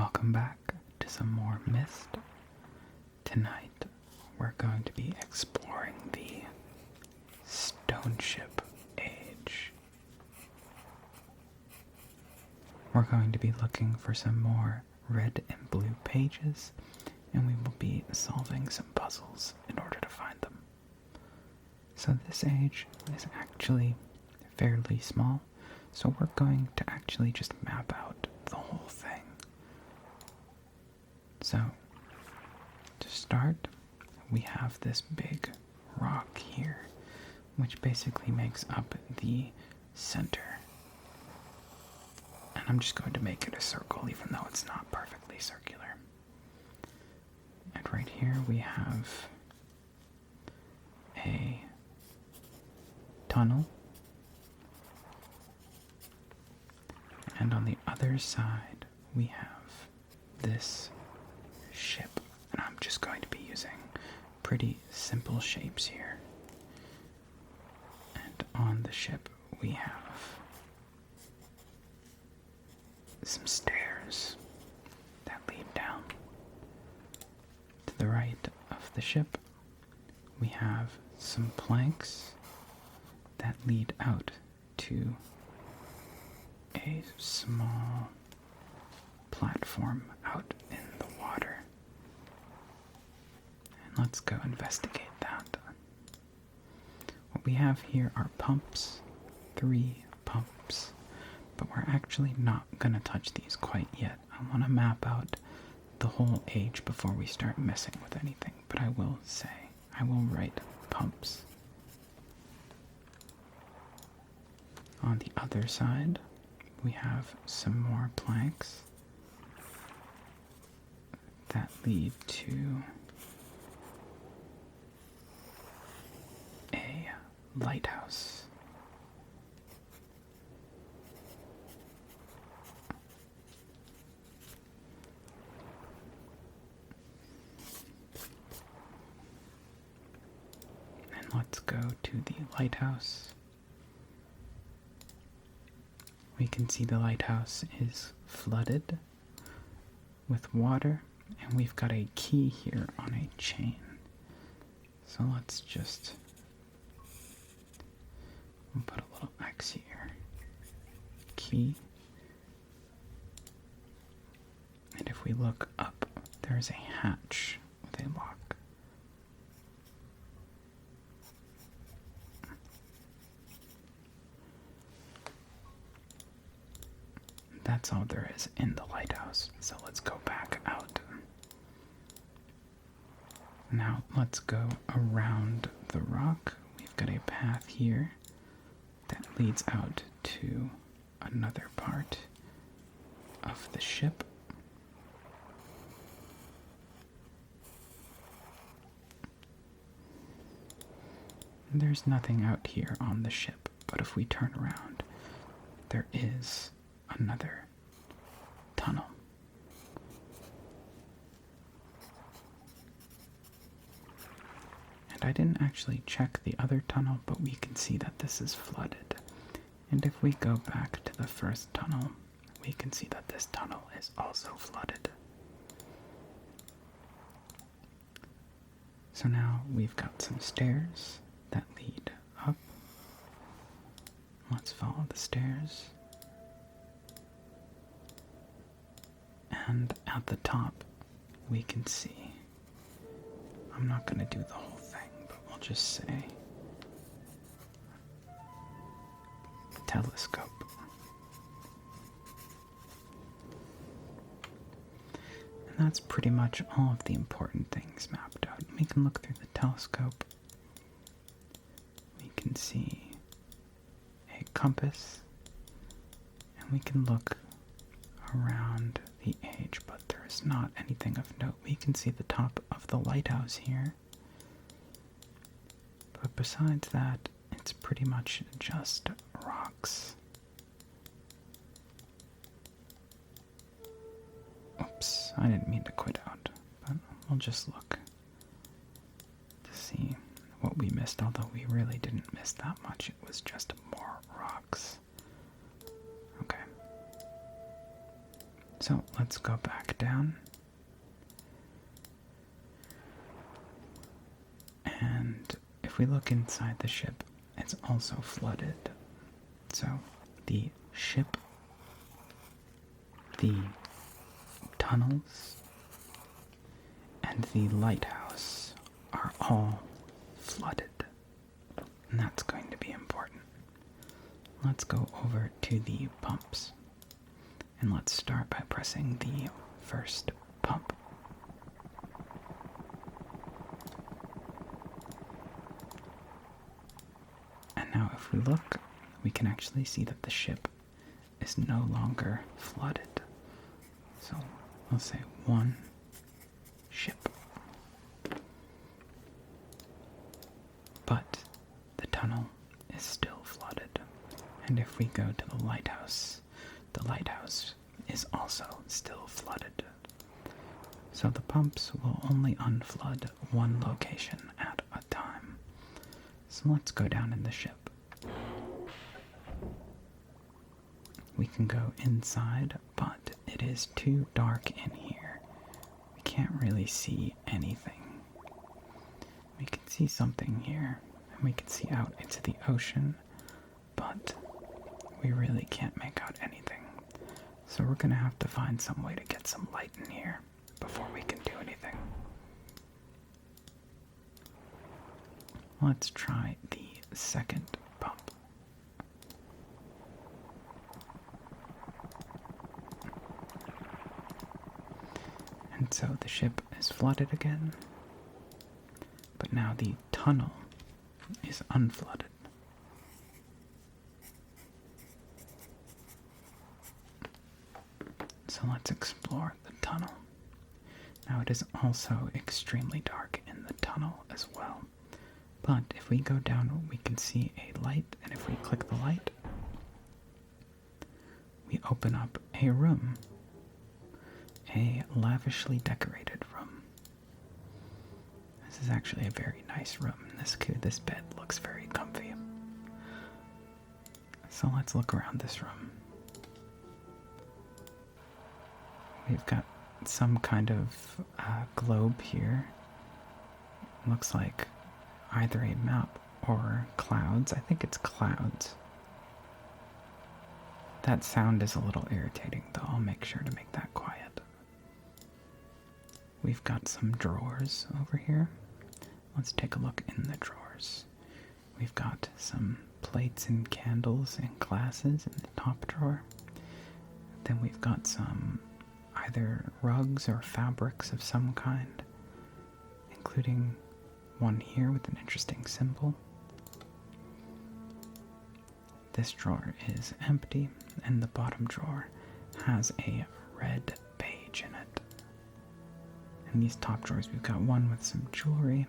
Welcome back to some more Myst. Tonight, we're going to be exploring the Stoneship Age. We're going to be looking for some more red and blue pages, and we will be solving some puzzles in order to find them. So this age is actually fairly small, so we're going to actually just map out the whole thing. So, to start, we have this big rock here, which basically makes up the center. And I'm just going to make it a circle, even though it's not perfectly circular. And right here we have a tunnel. And on the other side, we have this ship. And I'm just going to be using pretty simple shapes here. And on the ship, we have some stairs that lead down. To the right of the ship, we have some planks that lead out to a small platform out in the water. And let's go investigate that. What we have here are pumps, 3 pumps, but we're actually not going to touch these quite yet. I want to map out the whole age before we start messing with anything, but I will write pumps. On the other side, we have some more planks that lead to a lighthouse. And let's go to the lighthouse. We can see the lighthouse is flooded with water, and we've got a key here on a chain. So let's just put a little X here. Key. And if we look up, there's a hatch with a lock. That's all there is in the lighthouse, so let's go back out. Now let's go around the rock. We've got a path here that leads out to another part of the ship. There's nothing out here on the ship, but if we turn around, there is another tunnel. And I didn't actually check the other tunnel, but we can see that this is flooded. And if we go back to the first tunnel, we can see that this tunnel is also flooded. So now we've got some stairs that lead up. Let's follow the stairs. And at the top, we can see, I'm not going to do the whole thing, but we'll just say telescope. And that's pretty much all of the important things mapped out. We can look through the telescope. We can see a compass. And we can look around the age, but there is not anything of note. We can see the top of the lighthouse here, but besides that, it's pretty much just rocks. Oops, I didn't mean to quit out, but we'll just look to see what we missed, although we really didn't miss that much. It was just more rocks. Okay. So let's go back down. And if we look inside the ship, it's also flooded. So the ship, the tunnels, and the lighthouse are all flooded. And that's going to be important. Let's go over to the pumps. And let's start by pressing the first pump. And now if we look, we can actually see that the ship is no longer flooded. So we'll say one ship. But the tunnel is still flooded. And if we go to the lighthouse is also still flooded. So the pumps will only unflood one location at a time. So let's go down in the ship. We can go inside, but it is too dark in here. We can't really see anything. We can see something here, and we can see out into the ocean, but we really can't make out anything. So we're gonna have to find some way to get some light in here before we can do anything. Let's try the second pump. And so the ship is flooded again, but now the tunnel is unflooded. So let's explore the tunnel. Now it is also extremely dark in the tunnel as well. But if we go down, we can see a light, and if we click the light, we open up a room. A lavishly decorated room. This is actually a very nice room. This bed looks very comfy. So let's look around this room. We've got some kind of globe here. Looks like either a map or clouds. I think it's clouds. That sound is a little irritating, though. I'll make sure to make that quiet. We've got some drawers over here. Let's take a look in the drawers. We've got some plates and candles and glasses in the top drawer. Then we've got some either rugs or fabrics of some kind, including one here with an interesting symbol. This drawer is empty, and the bottom drawer has a red page in it. In these top drawers, we've got one with some jewelry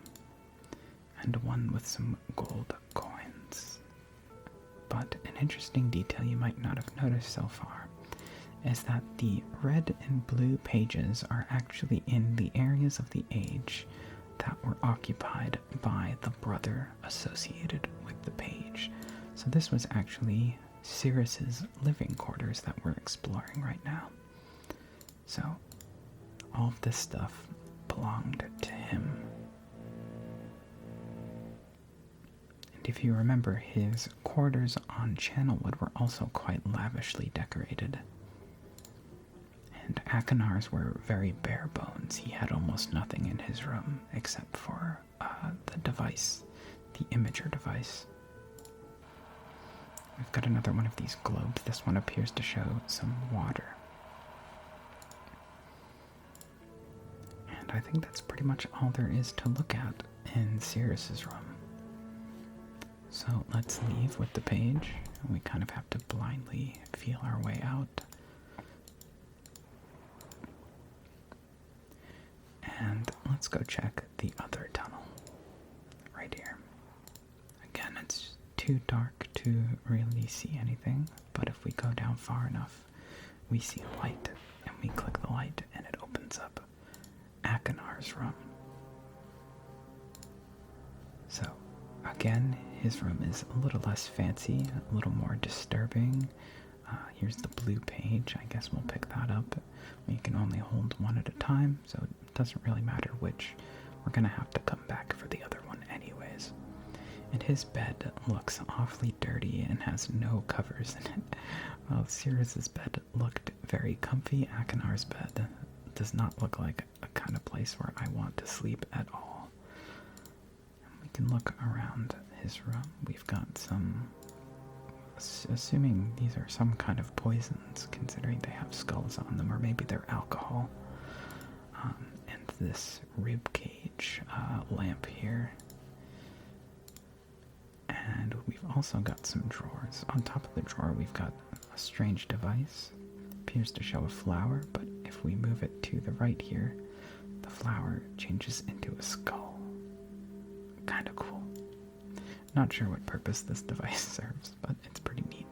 and one with some gold coins. But an interesting detail you might not have noticed so far is that the red and blue pages are actually in the areas of the age that were occupied by the brother associated with the page. So this was actually Sirius's living quarters that we're exploring right now. So all of this stuff belonged to him. And if you remember, his quarters on Channelwood were also quite lavishly decorated. And Akinar's were very bare bones. He had almost nothing in his room except for the device, the imager device. We've got another one of these globes. This one appears to show some water. And I think that's pretty much all there is to look at in Sirius's room. So let's leave with the page. We kind of have to blindly feel our way out. And let's go check the other tunnel. Right here. Again, it's too dark to really see anything, but if we go down far enough, we see a light, and we click the light, and it opens up Akinar's room. So, again, his room is a little less fancy, a little more disturbing. Here's the blue page. I guess we'll pick that up. We can only hold one at a time, so it doesn't really matter which. We're gonna have to come back for the other one anyways. And his bed looks awfully dirty and has no covers in it. While Cirrus's bed looked very comfy, Akinar's bed does not look like a kind of place where I want to sleep at all. We can look around his room. We've got some, assuming these are some kind of poisons, considering they have skulls on them, or maybe they're alcohol. And this rib cage lamp here. And we've also got some drawers. On top of the drawer, we've got a strange device. Appears to show a flower, but if we move it to the right here, the flower changes into a skull. Kind of cool. Not sure what purpose this device serves, but it's pretty neat.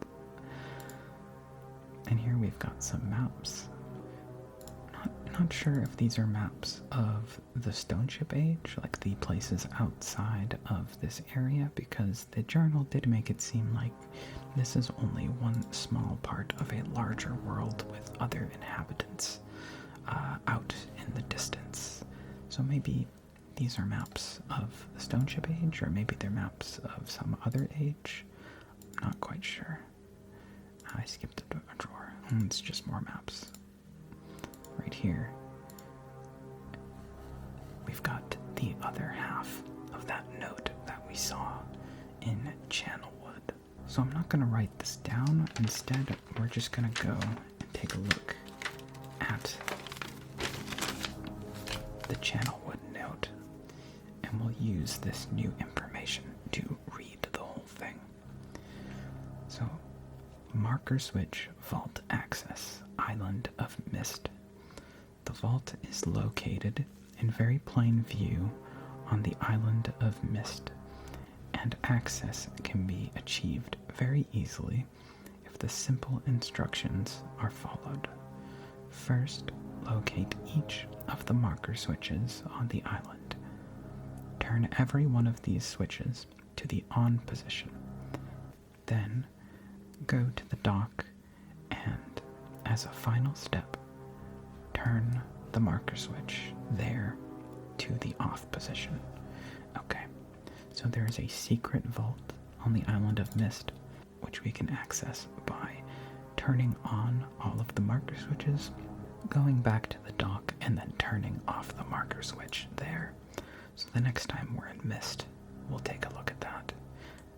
And here we've got some maps. Not sure if these are maps of the Stoneship Age, like the places outside of this area, because the journal did make it seem like this is only one small part of a larger world with other inhabitants out in the distance. So maybe these are maps of the Stoneship Age, or maybe they're maps of some other age. I'm not quite sure. I skipped a drawer. It's just more maps. Right here, we've got the other half of that note that we saw in Channelwood. So I'm not going to write this down. Instead, we're just going to go and take a look at the Channelwood note, and we'll use this new information to read the whole thing. So, marker switch vault access, Island of Myst. The vault is located in very plain view on the island of Myst, and access can be achieved very easily if the simple instructions are followed. First, locate each of the marker switches on the island. Turn every one of these switches to the on position. Then, go to the dock and, as a final step, turn the marker switch there to the off position. Okay, so there is a secret vault on the island of Myst, which we can access by turning on all of the marker switches, going back to the dock, and then turning off the marker switch there. So the next time we're in Myst, we'll take a look at that.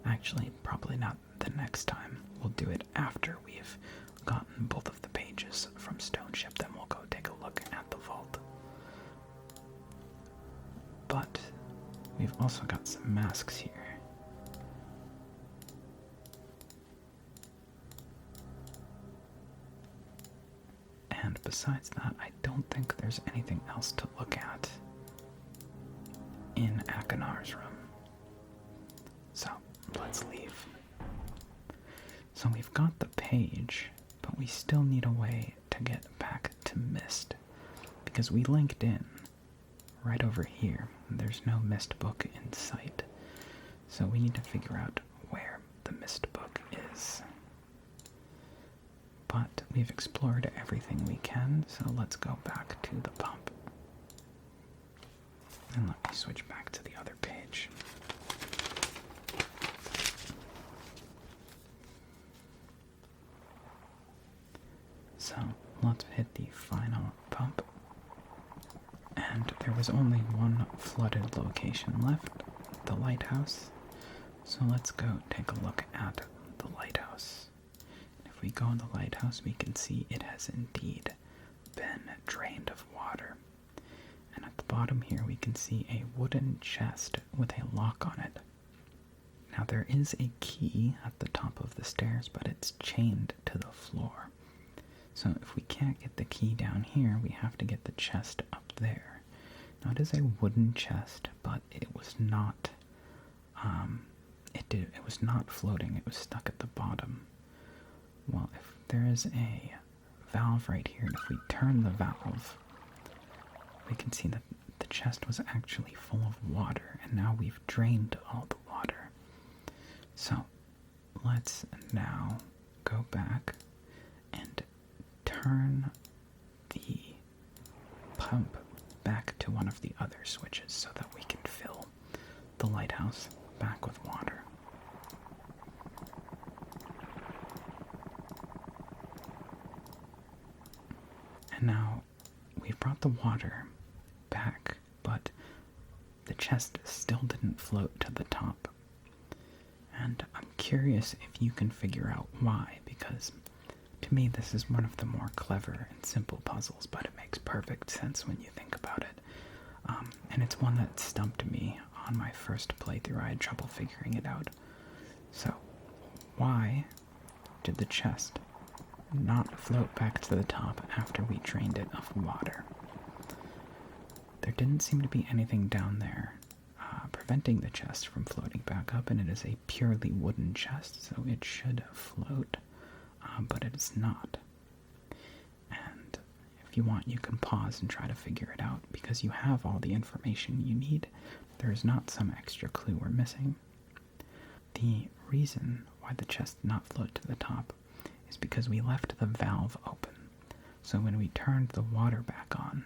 Actually, probably not the next time. We'll do it after we've gotten both of the pages from Stoneship, then we'll go take a look at the vault. But we've also got some masks here. And besides that, I don't think there's anything else to look at in Akinar's room. So, let's leave. So we've got the page, but we still need a way to get back to Myst, because we linked in right over here. There's no Myst book in sight, so we need to figure out where the Myst book is. But we've explored everything we can, so let's go back to the pump. And let me switch back to the other page. So let's hit the final pump. And there was only one flooded location left, the lighthouse. So let's go take a look at the lighthouse. If we go in the lighthouse, we can see it has indeed been drained of water. And at the bottom here, we can see a wooden chest with a lock on it. Now there is a key at the top of the stairs, but it's chained to the floor. So if we can't get the key down here, we have to get the chest up there. Now it is a wooden chest, but it was not, it was not floating. It was stuck at the bottom. Well, if there is a valve right here, and if we turn the valve, we can see that the chest was actually full of water, and now we've drained all the water. So let's now go back turn the pump back to one of the other switches so that we can fill the lighthouse back with water. And now we've brought the water back, but the chest still didn't float to the top. And I'm curious if you can figure out why, because to me this is one of the more clever and simple puzzles, but it makes perfect sense when you think about it. And it's one that stumped me on my first playthrough. I had trouble figuring it out. So, why did the chest not float back to the top after we drained it of water? There didn't seem to be anything down there preventing the chest from floating back up, and it is a purely wooden chest, so it should float, but it is not. And if you want, you can pause and try to figure it out, because you have all the information you need. There is not some extra clue we're missing. The reason why the chest did not float to the top is because we left the valve open. So when we turned the water back on,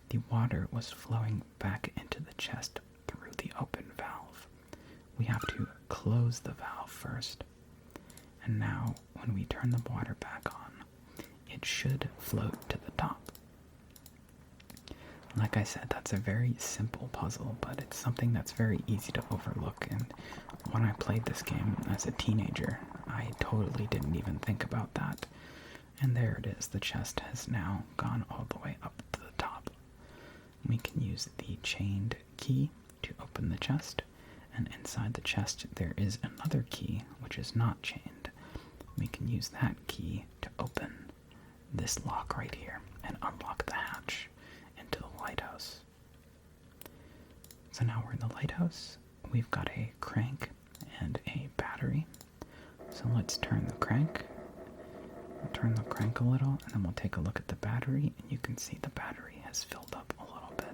the water was flowing back into the chest through the open valve. We have to close the valve first. And now, when we turn the water back on, it should float to the top. Like I said, that's a very simple puzzle, but it's something that's very easy to overlook. And when I played this game as a teenager, I totally didn't even think about that. And there it is. The chest has now gone all the way up to the top. We can use the chained key to open the chest, and inside the chest there is another key which is not chained. We can use that key to open this lock right here and unlock the hatch into the lighthouse. So now we're in the lighthouse. We've got a crank and a battery. So let's turn the crank. We'll turn the crank a little, and then we'll take a look at the battery, and you can see the battery has filled up a little bit.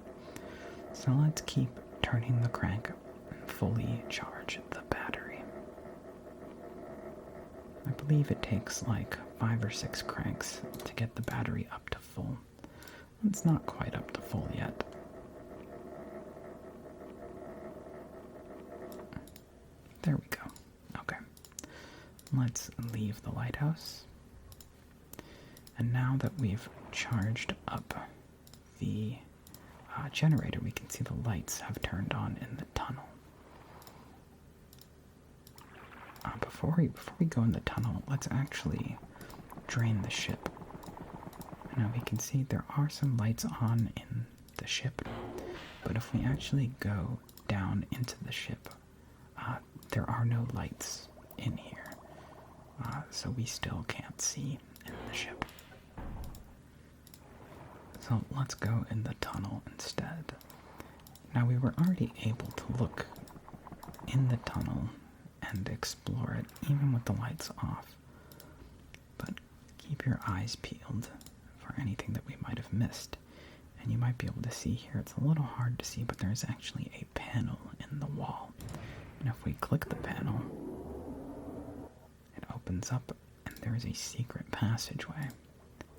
So let's keep turning the crank and fully charge the battery. I believe it takes like 5 or 6 cranks to get the battery up to full. It's not quite up to full yet. There we go. Okay. Let's leave the lighthouse. And now that we've charged up the generator, we can see the lights have turned on in the tunnel. Before we go in the tunnel, let's actually drain the ship. Now we can see there are some lights on in the ship, but if we actually go down into the ship, there are no lights in here, so we still can't see in the ship. So let's go in the tunnel instead. Now we were already able to look in the tunnel and explore it, even with the lights off. But keep your eyes peeled for anything that we might have missed. And you might be able to see here, it's a little hard to see, but there's actually a panel in the wall. And if we click the panel, it opens up, and there is a secret passageway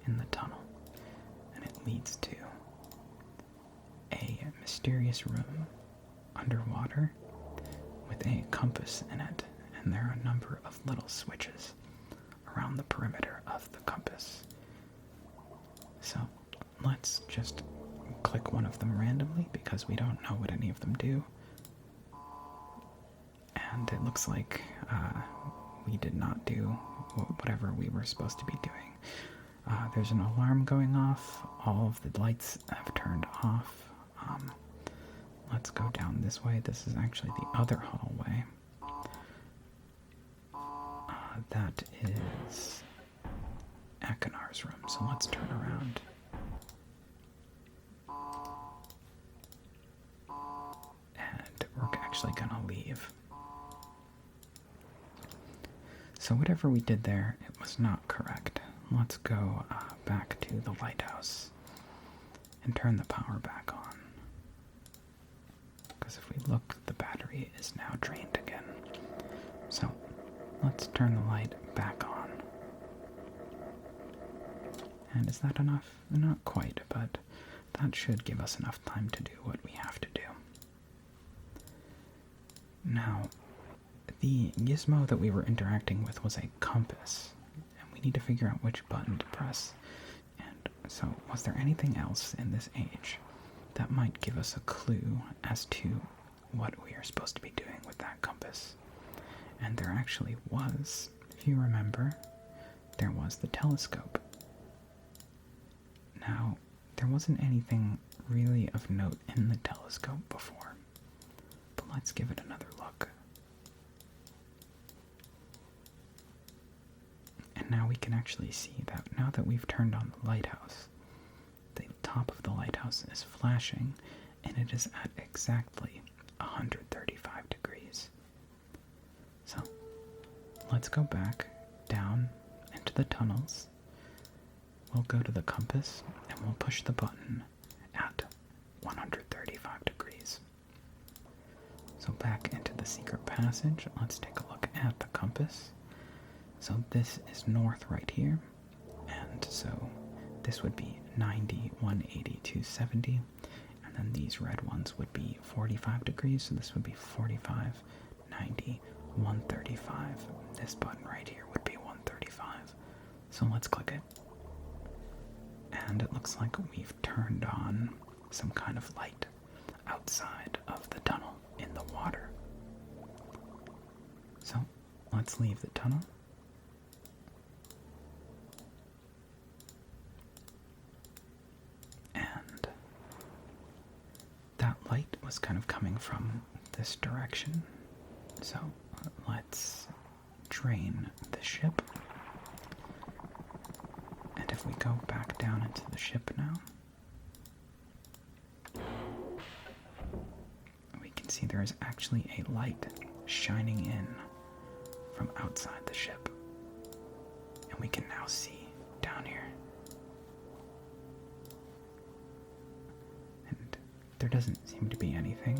in the tunnel. And it leads to a mysterious room underwater with a compass in it, and there are a number of little switches around the perimeter of the compass. So let's just click one of them randomly because we don't know what any of them do. And it looks like we did not do whatever we were supposed to be doing. There's an alarm going off. All of the lights have turned off. Let's go down this way. This is actually the other hallway. That is Akinar's room, so let's turn around. And we're actually gonna leave. So whatever we did there, it was not correct. Let's go back to the lighthouse and turn the power back on. Because if we look, the battery is now drained again. So let's turn the light back on. And is that enough? Not quite, but that should give us enough time to do what we have to do. Now, the gizmo that we were interacting with was a compass, and we need to figure out which button to press. And so, was there anything else in this age that might give us a clue as to what we are supposed to be doing with that compass? And there actually was, if you remember, there was the telescope. Now, there wasn't anything really of note in the telescope before, but let's give it another look. And now we can actually see that now that we've turned on the lighthouse, the top of the lighthouse is flashing, and it is at exactly 135 degrees. So, let's go back down into the tunnels. We'll go to the compass, and we'll push the button at 135 degrees. So back into the secret passage, let's take a look at the compass. So this is north right here, and so this would be 90, 180, 270, and then these red ones would be 45 degrees, so this would be 45, 90, 135. This button right here would be 135. So let's click it. And it looks like we've turned on some kind of light outside of the tunnel in the water. So let's leave the tunnel. And that light was kind of coming from this direction. So let's drain the ship. And if we go back down into the ship now, we can see there is actually a light shining in from outside the ship. And we can now see down here. And there doesn't seem to be anything.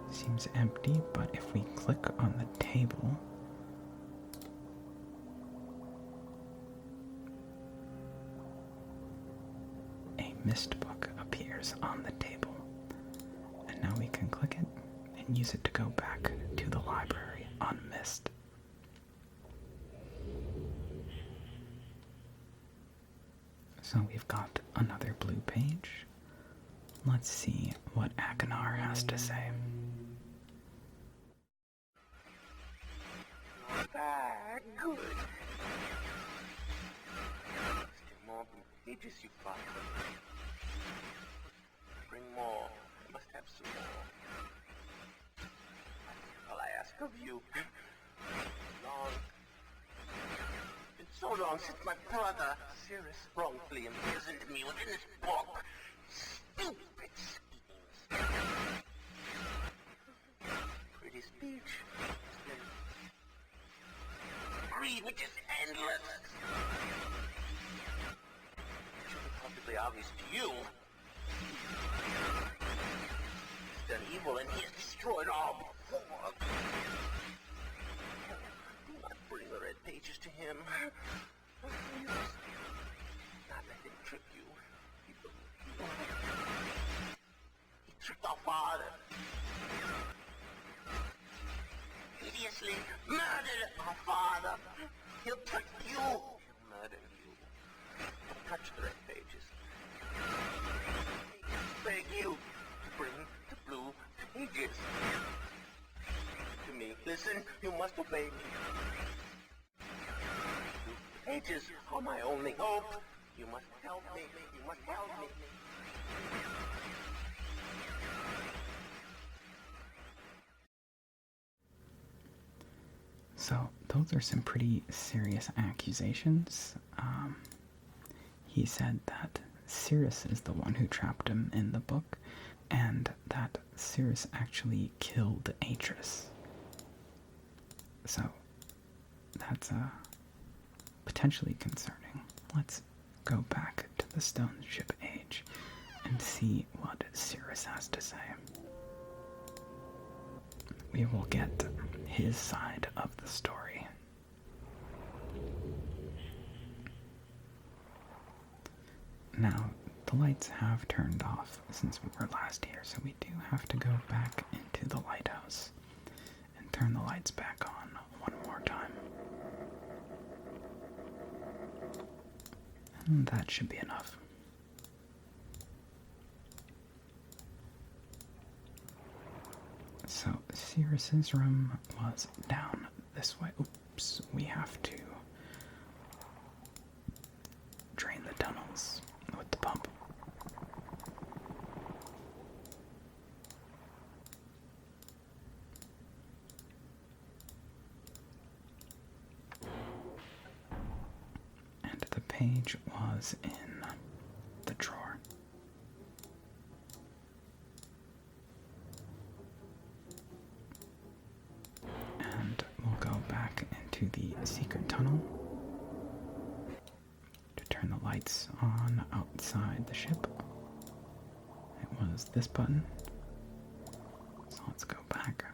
It seems empty, but if we click on the table, a Myst book appears on the table. And now we can click it and use it to go back to the library on Myst. So we've got another blue page. Let's see what Akinar has to say. Good. Still more blue pages, you father. Bring more. I must have some more. All I ask of you. Long. It's so long since my brother, Sirius, wrongfully imprisoned me within this book. Stupid schemes. Pretty speech. Greed, which is endless. It should be perfectly obvious to you. He's done evil and he has destroyed all before. Do not bring the red pages to him. Not let him trick you. He tricked our father. Hideously murdered our father. He'll trick you. He'll murder you. Don't touch the red pages. I beg you to bring the blue pages to me. Listen, you must obey me. Blue pages are my only hope. You must help me. You must help me. So, those are some pretty serious accusations. He said that Sirius is the one who trapped him in the book, and that Sirius actually killed Atris. So, that's potentially concerning. Let's go back to the Stoneship Age and see what Sirius has to say. We will get his side of the story. Now, the lights have turned off since we were last here, so we do have to go back into the lighthouse and turn the lights back on one more time. And that should be enough. So, Sirius's room was down this way. Oops, we have to drain the tunnels with the pump. And the page was in the drawer. And we'll go back into the secret tunnel to turn the lights on outside the ship. It was this button. So let's go back.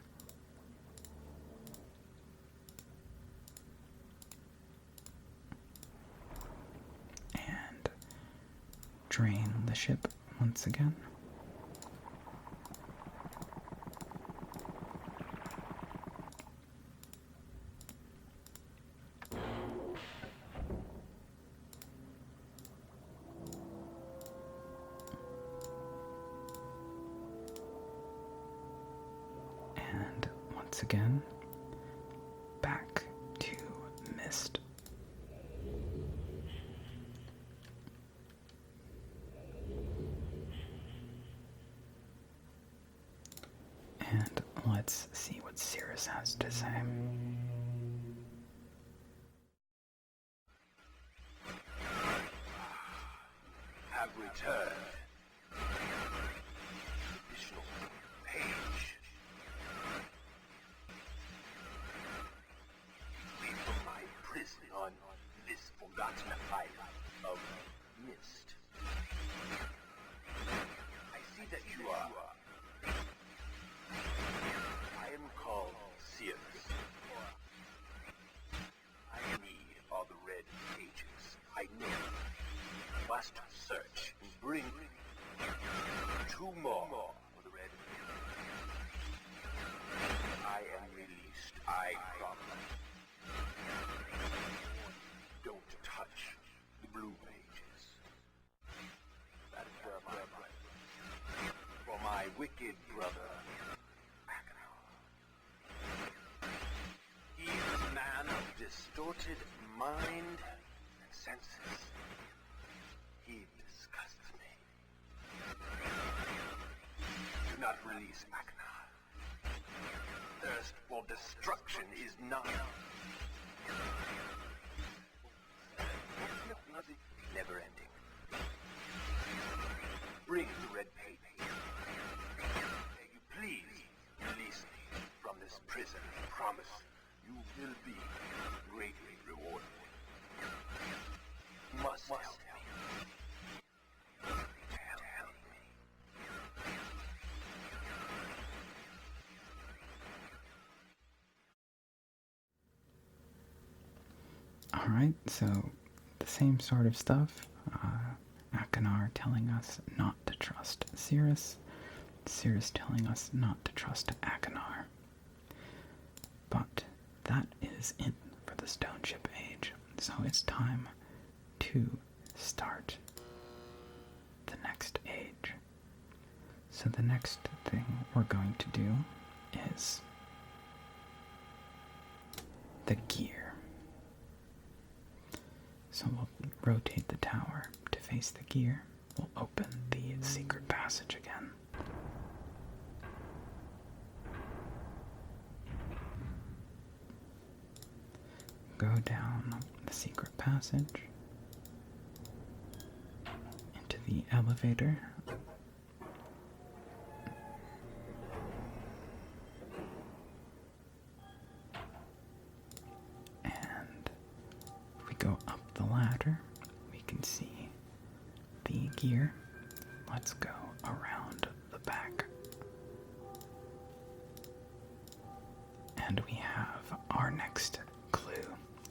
And drain the ship once again. And once again, back to Myst. And let's see what Sirius has to say. Have returned. Additional page. Leave from my prison on this forgotten island of Myst. I see that you are. I am called Sirius. I need all the red pages. I know. Must search and bring 2 more for the red pages. I am released. I promise. Don't touch the blue pages. That is where my brother. For my wicked brother. He is a man of distorted mind and senses. He disgusts me. Do not release Mackinac. Thirst for destruction is not never ending. Bring the red page. May you please release me from this prison. I promise you will be greatly rewarded. You must help me. Help me. Alright, so the same sort of stuff. Akinar telling us not to trust Sirius. Sirius telling us not to trust Akinar. But that is it for the Stoneship Age. So it's time to start the next age. So the next thing we're going to do is the gear. So we'll rotate the tower to face the gear. We'll open the secret passage again. Go down the secret passage into the elevator. And if we go up the ladder, we can see the gear. Let's go around the back. And we have our next clue,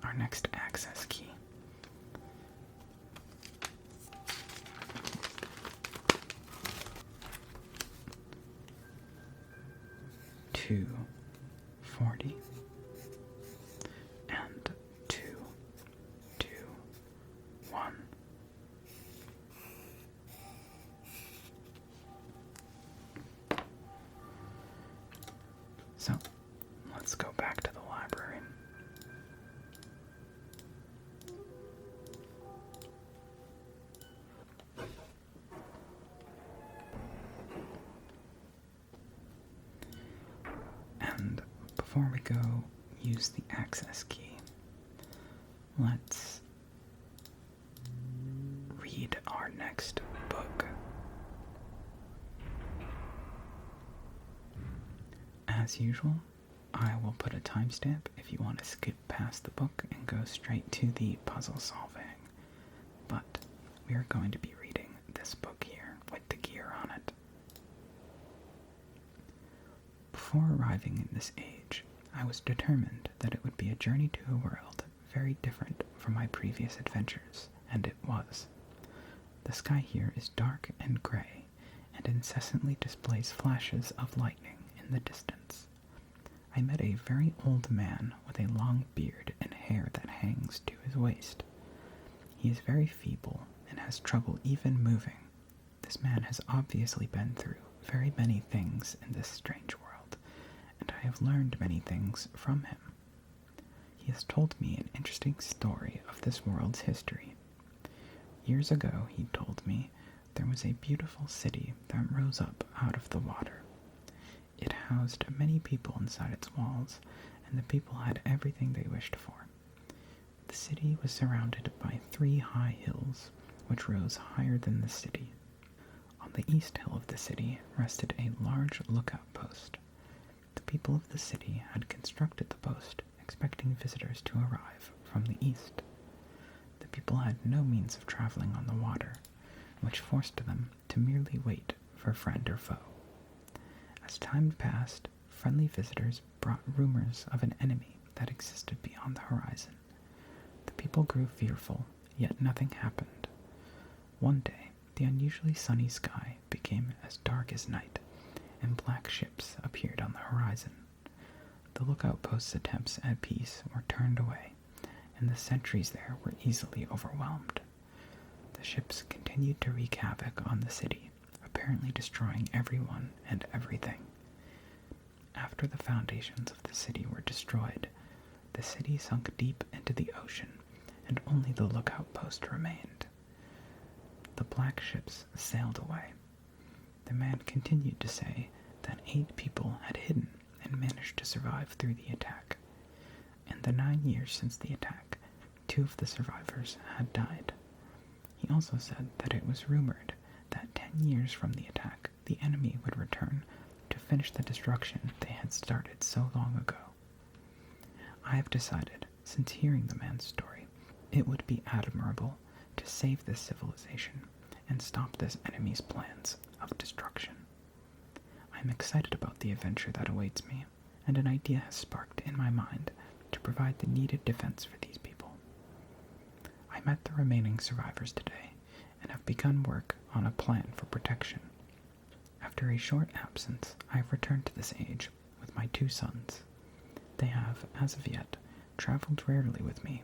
our next access key. 240 and 221. So, let's go back to the library. And before we go use the access key, let's read our next book. As usual, I will put a timestamp if you want to skip past the book and go straight to the puzzle solving. But we are going to be reading this book here with the gear on it. Before arriving in this age, I was determined that it would be a journey to a world very different from my previous adventures, and it was. The sky here is dark and gray, and incessantly displays flashes of lightning in the distance. I met a very old man with a long beard and hair that hangs to his waist. He is very feeble and has trouble even moving. This man has obviously been through very many things in this strange world, and I have learned many things from him. He has told me an interesting story of this world's history. Years ago, he told me, there was a beautiful city that rose up out of the water. It housed many people inside its walls, and the people had everything they wished for. The city was surrounded by 3 high hills, which rose higher than the city. On the east hill of the city rested a large lookout post. The people of the city had constructed the post, expecting visitors to arrive from the east. The people had no means of traveling on the water, which forced them to merely wait for friend or foe. As time passed, friendly visitors brought rumors of an enemy that existed beyond the horizon. The people grew fearful, yet nothing happened. One day, the unusually sunny sky became as dark as night, and black ships appeared on the horizon. The lookout post's attempts at peace were turned away, and the sentries there were easily overwhelmed. The ships continued to wreak havoc on the city, apparently destroying everyone and everything. After the foundations of the city were destroyed, the city sunk deep into the ocean, and only the lookout post remained. The black ships sailed away. The man continued to say that 8 people had hidden and managed to survive through the attack. In the 9 years since the attack, 2 of the survivors had died. He also said that it was rumored that 10 years from the attack, the enemy would return to finish the destruction they had started so long ago. I have decided, since hearing the man's story, it would be admirable to save this civilization and stop this enemy's plans of destruction. I am excited about the adventure that awaits me, and an idea has sparked in my mind to provide the needed defense for these people. I met the remaining survivors today, and have begun work on a plan for protection. After a short absence, I have returned to this age with my 2 sons. They have, as of yet, traveled rarely with me,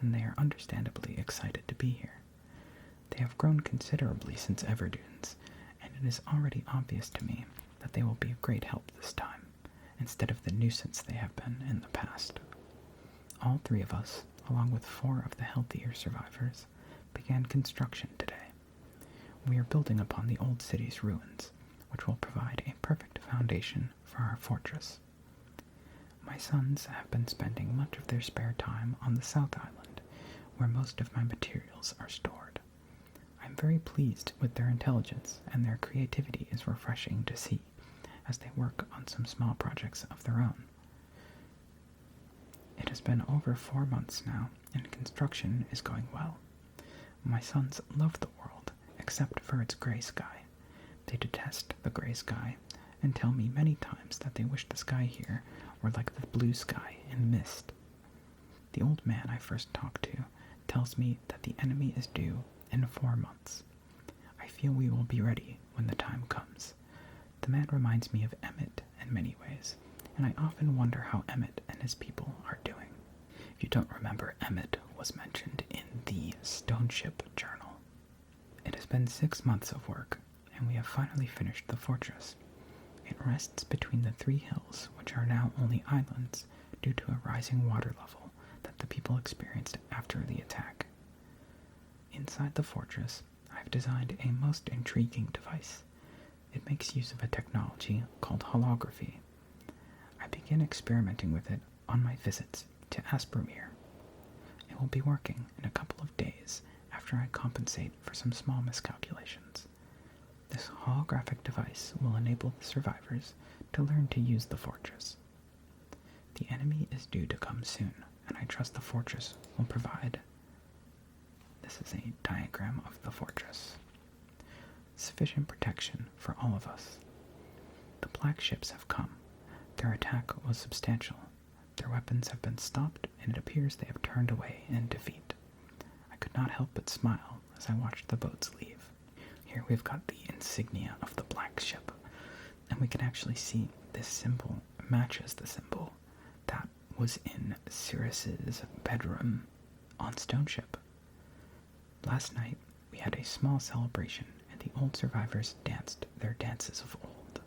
and they are understandably excited to be here. They have grown considerably since Everdunes, and it is already obvious to me that they will be of great help this time, instead of the nuisance they have been in the past. All 3 of us, along with 4 of the healthier survivors, began construction today. We are building upon the old city's ruins, which will provide a perfect foundation for our fortress. My sons have been spending much of their spare time on the South Island, where most of my materials are stored. I am very pleased with their intelligence, and their creativity is refreshing to see, as they work on some small projects of their own. It has been over 4 months now, and construction is going well. My sons love the world, except for its gray sky. They detest the gray sky, and tell me many times that they wish the sky here were like the blue sky in Myst. The old man I first talked to tells me that the enemy is due in 4 months. I feel we will be ready when the time comes. The man reminds me of Emmett in many ways, and I often wonder how Emmett and his people are doing. If you don't remember, Emmett was mentioned in the Stoneship Journal. It has been 6 months of work, and we have finally finished the fortress. It rests between the 3 hills, which are now only islands due to a rising water level that the people experienced after the attack. Inside the fortress, I've designed a most intriguing device. It makes use of a technology called holography. I begin experimenting with it on my visits to Aspermere. It will be working in a couple of days after I compensate for some small miscalculations. This holographic device will enable the survivors to learn to use the fortress. The enemy is due to come soon, and I trust the fortress will provide. This is a diagram of the fortress. Sufficient protection for all of us. The black ships have come. Their attack was substantial. Their weapons have been stopped, and it appears they have turned away in defeat. I could not help but smile as I watched the boats leave. Here we've got the insignia of the black ship, and we can actually see this symbol matches the symbol that was in Cyrus's bedroom on Stoneship. Last night, we had a small celebration, and the old survivors danced their dances of old.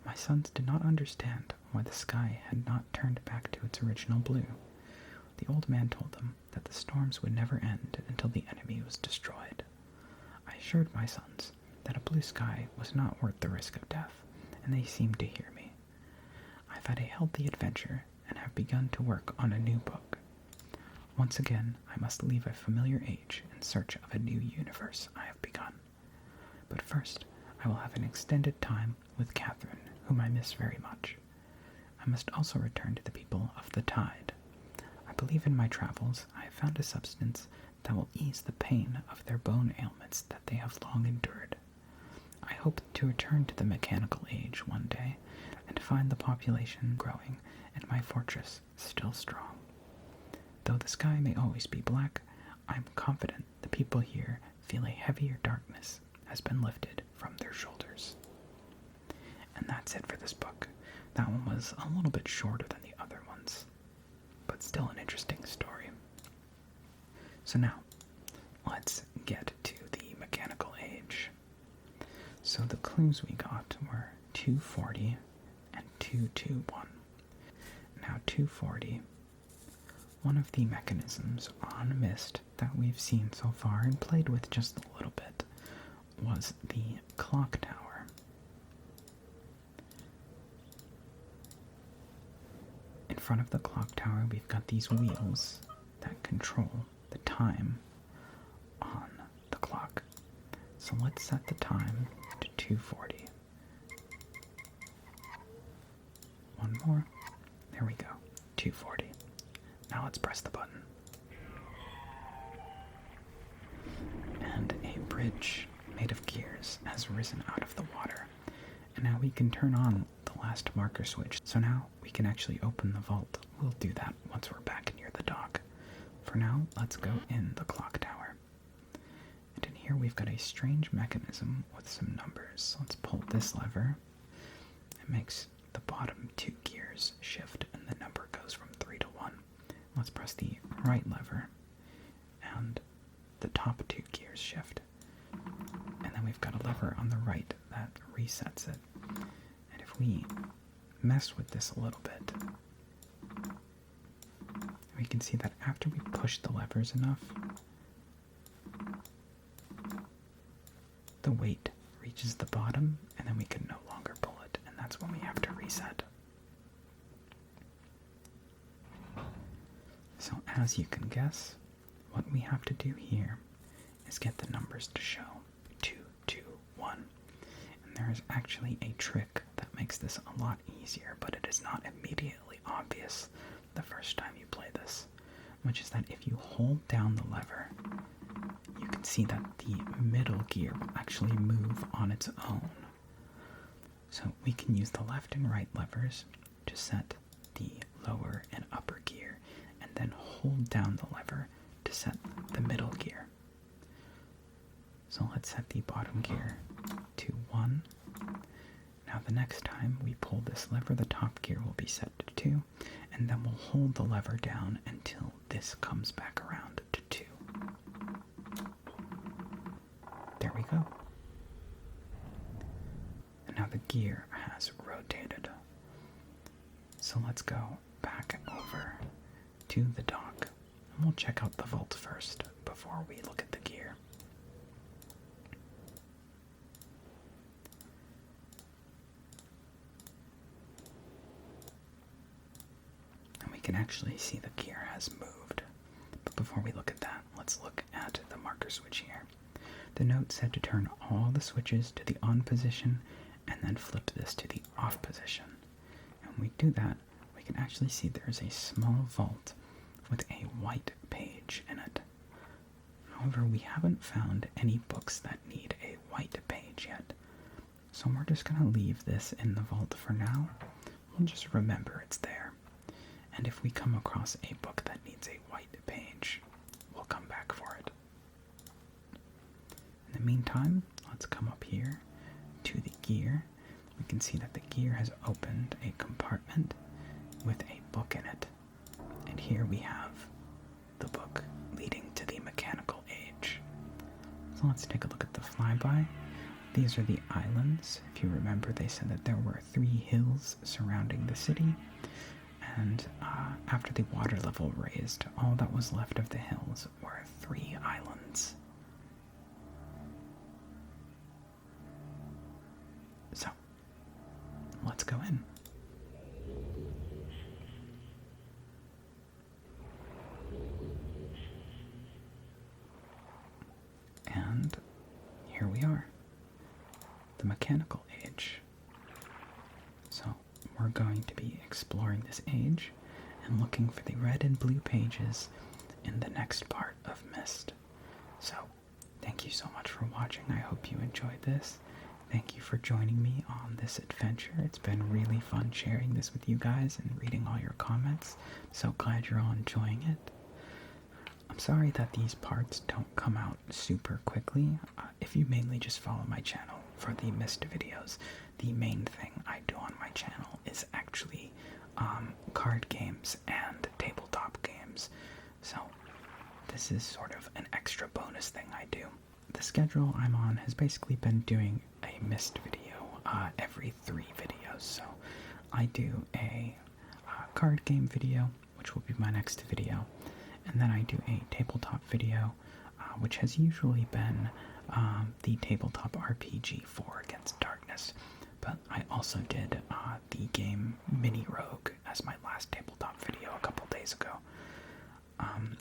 My sons did not understand why the sky had not turned back to its original blue. The old man told them that the storms would never end until the enemy was destroyed. I assured my sons that a blue sky was not worth the risk of death, and they seemed to hear me. I've had a healthy adventure and have begun to work on a new book. Once again, I must leave a familiar age in search of a new universe I have begun. But first, I will have an extended time with Catherine, whom I miss very much. I must also return to the people of the Tide. I believe in my travels I have found a substance that will ease the pain of their bone ailments that they have long endured. I hope to return to the mechanical age one day and find the population growing and my fortress still strong. Though the sky may always be black, I am confident the people here feel a heavier darkness has been lifted from their shoulders. And that's it for this book. That one was a little bit shorter than the other ones, but still an interesting story. So now, let's get to the mechanical age. So the clues we got were 240 and 221. Now 240, one of the mechanisms on Myst that we've seen so far and played with just a little bit was the clock tower. In front of the clock tower, we've got these wheels that control the time on the clock. So let's set the time to 240. One more. There we go. 240. Now let's press the button. And a bridge made of gears has risen out of the water. And now we can turn on the last marker switch. So now we can actually open the vault. We'll do that once we're back near the dock. For now, let's go in the clock tower. And in here we've got a strange mechanism with some numbers. So let's pull this lever. It makes the bottom 2 gears shift and the number goes from 3 to 1. Let's press the right lever and the top 2 gears shift. And then we've got a lever on the right that resets it. And if we mess with this a little bit, we can see that after we push the levers enough, the weight reaches the bottom and then we can no longer pull it, and that's when we have to reset. So as you can guess, what we have to do here is get the numbers to show 2, 2, 1. And there is actually a trick that makes this a lot easier, but it is not immediately obvious the first time you play this, which is that if you hold down the lever, you can see that the middle gear will actually move on its own. So we can use the left and right levers to set the lower and upper gear, and then hold down the lever to set the middle gear. So let's set the bottom gear to 1, Now the next time we pull this lever, the top gear will be set to 2, and then we'll hold the lever down until this comes back around to 2. There we go. And now the gear has rotated. So let's go back over to the dock, and we'll check out the vault first before we look at the gear. And we can actually see the gear has moved. But before we look at that, let's look at the marker switch here. The note said to turn all the switches to the on position and then flip this to the off position. And when we do that, we can actually see there's a small vault with a white page in it. However, we haven't found any books that need a white page yet. So we're just going to leave this in the vault for now. We'll just remember it's there. And if we come across a book that needs a white page, we'll come back for it. In the meantime, let's come up here to the gear. We can see that the gear has opened a compartment with a book in it. And here we have the book leading to the mechanical age. So let's take a look at the flyby. These are the islands. If you remember, they said that there were 3 hills surrounding the city. And after the water level raised, all that was left of the hills were 3 islands. So, let's go in. And here we are, the mechanical age. So, we're going to be exploring this age and looking for the red and blue pages in the next part of Myst. So, thank you so much for watching. I hope you enjoyed this. Thank you for joining me on this adventure. It's been really fun sharing this with you guys and reading all your comments. So glad you're all enjoying it. I'm sorry that these parts don't come out super quickly. If you mainly just follow my channel for the Myst videos, the main thing I do on my channel is actually card games and tabletop games. So this is sort of an extra bonus thing I do. The schedule I'm on has basically been doing a Myst video every 3 videos. So I do a card game video, which will be my next video, and then I do a tabletop video, which has usually been the tabletop RPG 4 Against Darkness. But I also did the game Mini Rogue as my last tabletop video a couple days ago.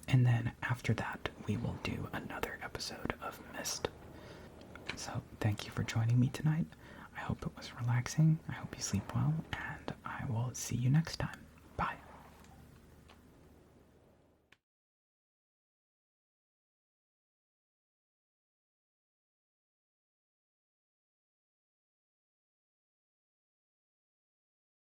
And then after that, we will do another episode of Myst. So thank you for joining me tonight. I hope it was relaxing. I hope you sleep well, and I will see you next time.